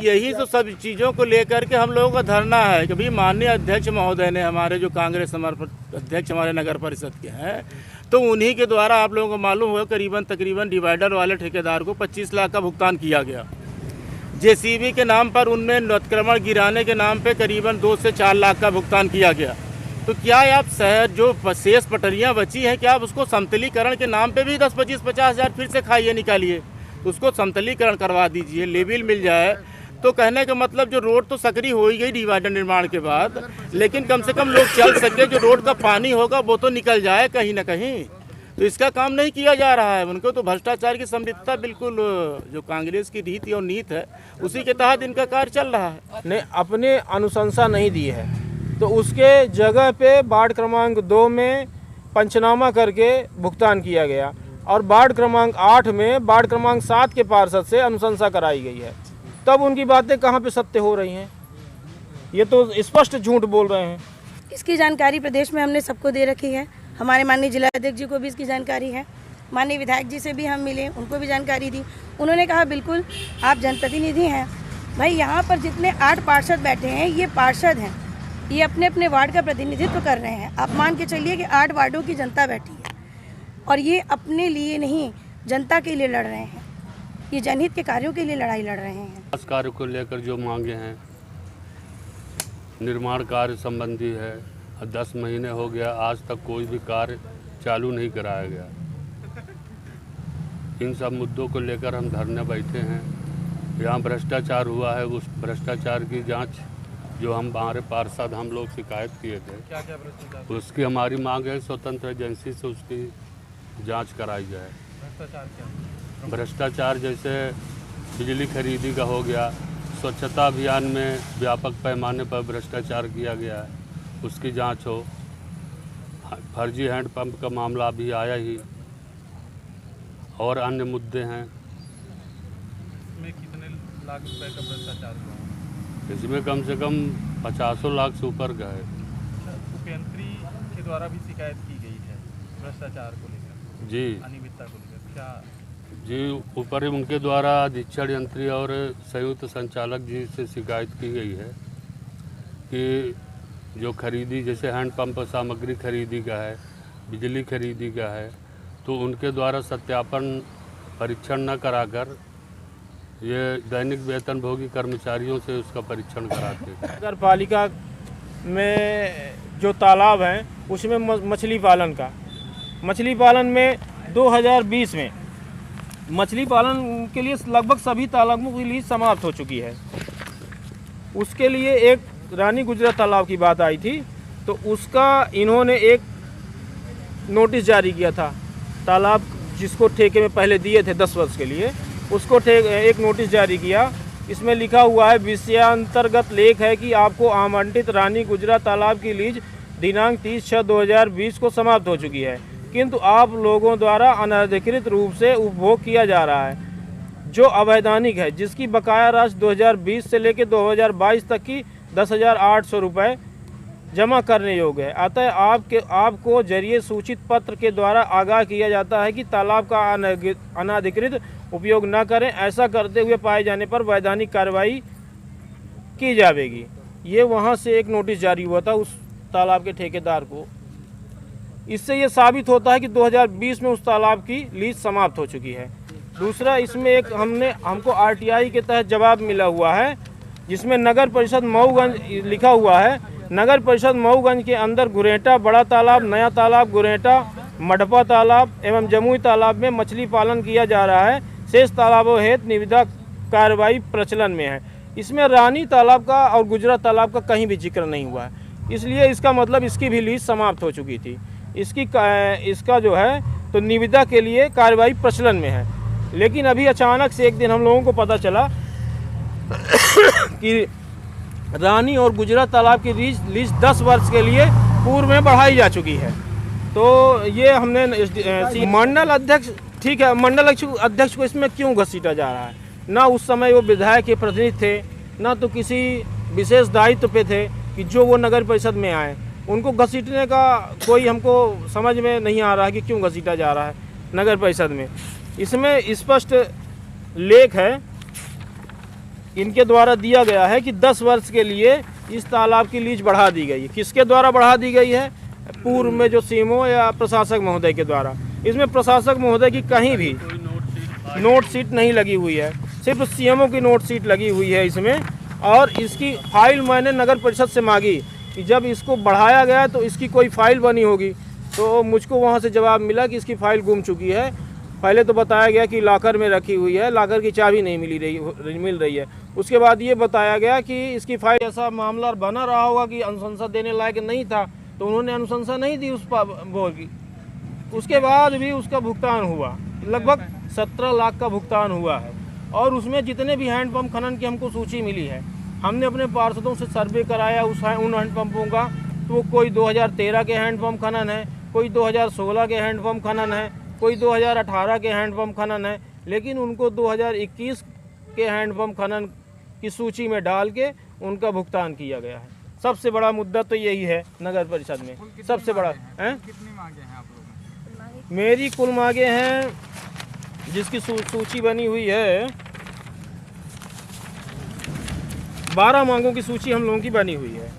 यही तो सब चीज़ों को लेकर के हम लोगों का धरना है कि भाई माननीय अध्यक्ष महोदय ने, हमारे जो कांग्रेस अध्यक्ष हमारे नगर परिषद के हैं, तो उन्हीं के द्वारा आप लोगों को मालूम हुआ तकरीबन डिवाइडर वाले ठेकेदार को 25 लाख का भुगतान किया गया। जेसीबी के नाम पर उनमें अतिक्रमण गिराने के नाम पे करीबन 2 से 4 लाख का भुगतान किया गया। तो क्या आप शहर जो शेष पटरियाँ बची हैं, क्या आप उसको समतलीकरण के नाम पे भी 10, 25, 50 हज़ार फिर से खाइए निकालिए, उसको समतलीकरण करवा दीजिए, लेवल मिल जाए। तो कहने का मतलब जो रोड तो सकरी हो ही गई डिवाइडर निर्माण के बाद, लेकिन कम से कम लोग चल सके, जो रोड का पानी होगा वो तो निकल जाए कहीं ना कहीं। तो इसका काम नहीं किया जा रहा है। उनको तो भ्रष्टाचार की समृद्धता बिल्कुल जो कांग्रेस की रीति और नीति है उसी के तहत इनका कार्य चल रहा है। ने अपने अनुशंसा नहीं दी है, तो उसके जगह पे वार्ड क्रमांक 2 में पंचनामा करके भुगतान किया गया और वार्ड क्रमांक 8 में वार्ड क्रमांक 7 के पार्षद से अनुशंसा कराई गई है। तब उनकी बातें कहाँ पे सत्य हो रही हैं? ये तो स्पष्ट झूठ बोल रहे हैं। इसकी जानकारी प्रदेश में हमने सबको दे रखी है। हमारे माननीय जिला अध्यक्ष जी को भी इसकी जानकारी है। माननीय विधायक जी से भी हम मिले, उनको भी जानकारी दी। उन्होंने कहा बिल्कुल आप जनप्रतिनिधि हैं भाई, यहाँ पर जितने 8 पार्षद बैठे हैं ये पार्षद हैं, ये अपने अपने वार्ड का प्रतिनिधित्व कर रहे हैं। आप मान के चलिए कि 8 वार्डों की जनता बैठी है और ये अपने लिए नहीं जनता के लिए लड़ रहे हैं, ये जनहित के कार्यों के लिए लड़ाई लड़ रहे हैं। इस कार्य को लेकर जो मांगे हैं, निर्माण कार्य संबंधी है, 10 महीने हो गया आज तक कोई भी कार्य चालू नहीं कराया गया। इन सब मुद्दों को लेकर हम धरने बैठे हैं। यहाँ भ्रष्टाचार हुआ है, उस भ्रष्टाचार की जांच जो हमारे पार्षद हम लोग शिकायत किए थे, क्या क्या भ्रष्टाचार? उसकी हमारी मांग है स्वतंत्र एजेंसी से उसकी जांच कराई जाए। भ्रष्टाचार क्या? भ्रष्टाचार जैसे बिजली खरीदी का हो गया, स्वच्छता अभियान में व्यापक पैमाने पर भ्रष्टाचार किया गया है, उसकी जांच हो। फर्जी हैंडपंप का मामला अभी आया ही, और अन्य मुद्दे हैं। इसमें कितने लाख रुपए का भ्रष्टाचार हुआ? इसमें कम से कम 50 लाख से ऊपर गए। मुख्यमंत्री के द्वारा भी शिकायत की गई है भ्रष्टाचार को लेकर, जी अनियमितता को लेकर, क्या? जी, ऊपर उनके द्वारा अधीक्षण यंत्री और संयुक्त संचालक जी से शिकायत की गई है कि जो खरीदी, जैसे हैंडपंप सामग्री खरीदी का है, बिजली खरीदी का है, तो उनके द्वारा सत्यापन परीक्षण न कराकर ये दैनिक वेतनभोगी कर्मचारियों से उसका परीक्षण कराते हैं। नगर पालिका में जो तालाब हैं उसमें मछली पालन में 2020 में मछली पालन के लिए लगभग सभी तालाबों की लीज समाप्त हो चुकी है। उसके लिए एक रानी गुजरा तालाब की बात आई थी, तो उसका इन्होंने एक नोटिस जारी किया था। तालाब जिसको ठेके में पहले दिए थे 10 वर्ष के लिए, उसको एक नोटिस जारी किया। इसमें लिखा हुआ है, विषयांतर्गत लेख है कि आपको आवंटित रानी गुजरा तालाब की लीज दिनांक 30/6/2020 को समाप्त हो चुकी है, किंतु आप लोगों द्वारा अनधिकृत रूप से उपभोग किया जा रहा है, जो अवैधानिक है, जिसकी बकाया राशि 2020 से लेकर 2022 तक की 10,800 रुपये जमा करने योग्य है। अतः आपको जरिए सूचित पत्र के द्वारा आगाह किया जाता है कि तालाब का अनाधिकृत उपयोग न करें। ऐसा करते हुए पाए जाने पर वैधानिक कार्रवाई की जाएगी। ये वहाँ से एक नोटिस जारी हुआ था उस तालाब के ठेकेदार को। इससे ये साबित होता है कि 2020 में उस तालाब की लीज समाप्त हो चुकी है। दूसरा, इसमें एक हमको RTI के तहत जवाब मिला हुआ है, जिसमें नगर परिषद मऊगंज लिखा हुआ है। नगर परिषद मऊगंज के अंदर गुरेटा बड़ा तालाब, नया तालाब, गुरेटा, मडपा तालाब एवं जमुई तालाब में मछली पालन किया जा रहा है। शेष तालाबों हेतु निविदा कार्रवाई प्रचलन में है। इसमें रानी तालाब का और गुजरा तालाब का कहीं भी जिक्र नहीं हुआ है, इसलिए इसका मतलब इसकी भी लीज समाप्त हो चुकी थी। इसका जो है तो निविदा के लिए कार्रवाई प्रचलन में है। लेकिन अभी अचानक से एक दिन हम लोगों को पता चला कि रानी और गुजरा तालाब की लीज 10 वर्ष के लिए पूर्व में बढ़ाई जा चुकी है। तो ये हमने मंडल अध्यक्ष, ठीक है, मंडल अध्यक्ष को इसमें क्यों घसीटा जा रहा है? ना उस समय वो विधायक के प्रतिनिधि थे, ना तो किसी विशेष दायित्व पे थे कि जो वो नगर परिषद में आए। उनको घसीटने का कोई हमको समझ में नहीं आ रहा है कि क्यों घसीटा जा रहा है नगर परिषद में। इसमें स्पष्ट लेख है इनके द्वारा दिया गया है कि 10 वर्ष के लिए इस तालाब की लीज बढ़ा दी गई है। किसके द्वारा बढ़ा दी गई है? पूर्व में जो सीएमओ या प्रशासक महोदय के द्वारा। इसमें प्रशासक महोदय की कहीं भी नोट शीट नहीं लगी हुई है, सिर्फ सीएमओ की नोट शीट लगी हुई है इसमें। और इसकी फाइल मैंने नगर परिषद से मांगी कि जब इसको बढ़ाया गया तो इसकी कोई फाइल बनी होगी, तो मुझको वहाँ से जवाब मिला कि इसकी फ़ाइल गुम चुकी है। पहले तो बताया गया कि लॉकर में रखी हुई है, लॉकर की चाबी नहीं मिल रही है। उसके बाद ये बताया गया कि इसकी फाइल, ऐसा मामला बना रहा होगा कि अनुशंसा देने लायक नहीं था, तो उन्होंने अनुशंसा नहीं दी उस बोर की। उसके बाद भी उसका भुगतान हुआ, लगभग 17 लाख का भुगतान हुआ है। और उसमें जितने भी हैंडपम्प खनन की हमको सूची मिली है, हमने अपने पार्षदों से सर्वे कराया उन हैंडपम्पों का, तो कोई 2013 के हैंडपम्प खनन है, कोई 2016 के हैंडपम्प खनन है, कोई 2018 के हैंडपम्प खनन है, लेकिन उनको 2021 के हैंडपम्प खनन की सूची में डाल के उनका भुगतान किया गया है। सबसे बड़ा मुद्दा तो यही है नगर परिषद में, सबसे बड़ा है। कितनी मांगे हैं आप लोगों ने? मेरी कुल मांगे हैं, जिसकी सूची बनी हुई है, 12 मांगों की सूची हम लोगों की बनी हुई है।